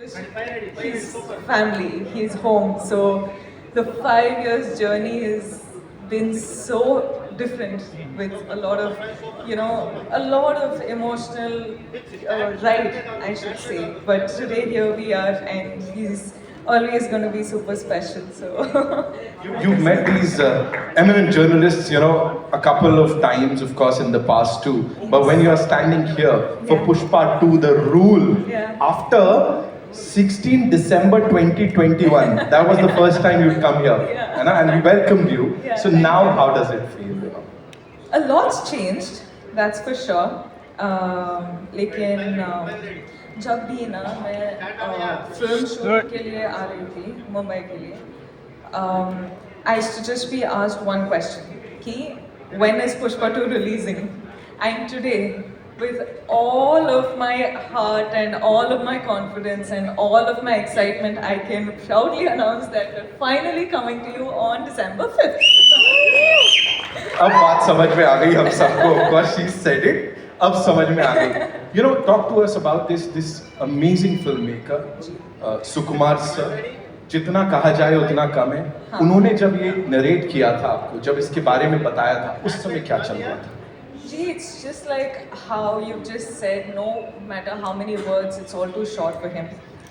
his family, his home. So the 5 years journey has been so different with a lot of, a lot of emotional ride, I should say. But today here we are, and he's always going to be super special. So You've met these eminent journalists, a couple of times, of course, in the past too. But when you're standing here for Yeah. Pushpa 2, The Rule, Yeah. after 16 December 2021, that was the first time you'd come here. Yeah. And we welcomed you. Yeah, So thank now, you. how does it feel? A lot's changed, that's for sure. लेकिन जब भी ना मैं film shoot के लिए आ रही थी मुंबई के लिए, I used to just be asked one question कि when is Pushpa 2 releasing? And today, with all of my heart and all of my confidence and all of my excitement, I can proudly announce that we're finally coming to you on December 5th. अब बात समझ में आ गई हम सबको. Of course, she said it. अब समझ में आ गई. Talk to us about this amazing filmmaker, Sukumar sir. जितना कहा जाए उतना कम है. हाँ. उन्होंने जब ये नरेट किया था आपको, जब इसके बारे में बताया था, उस समय क्या चल रहा था? Gee, it's just like how you just said, no matter how many words, it's all too short for him.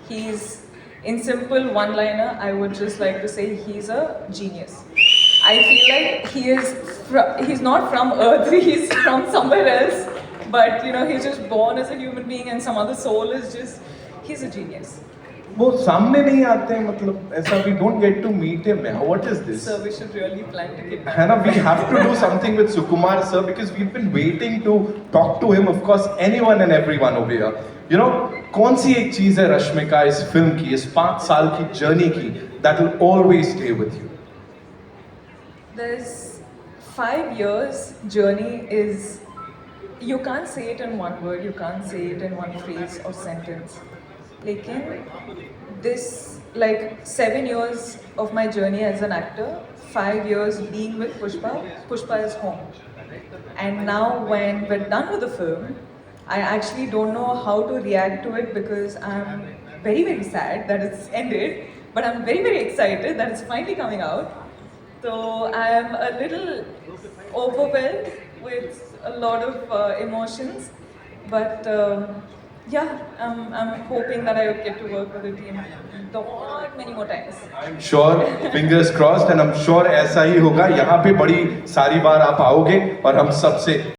He's, in simple one-liner, I would just like to say he's a genius. I feel like he's not from Earth, he's from somewhere else. But, he's just born as a human being and some other soul is just, he's a genius. वो सामने नहीं आते हैं, मतलब ऐसा we don't get to meet him. What is this? So we should really plan to get back. है ना, we have to do something with Sukumar sir because we've been waiting to talk to him. Of course, anyone and everyone over here. कौन सी एक चीज है रश्मिका इस film की, इस 5 साल की जर्नी की, that will always stay with you? There's 5 years journey is, you can't say it in one word, you can't say it in one phrase or sentence. Lekin this, like 7 years of my journey as an actor, 5 years being with Pushpa is home. And now when we're done with the film, I actually don't know how to react to it because I'm very, very sad that it's ended, but I'm very, very excited that it's finally coming out. So I'm a little overwhelmed with a lot of emotions, but yeah, I'm hoping that I get to work with the team lot many more times. I'm sure, fingers crossed, and I'm sure ऐसा ही होगा. यहाँ पे बड़ी सारी बार आप आओगे और हम सबसे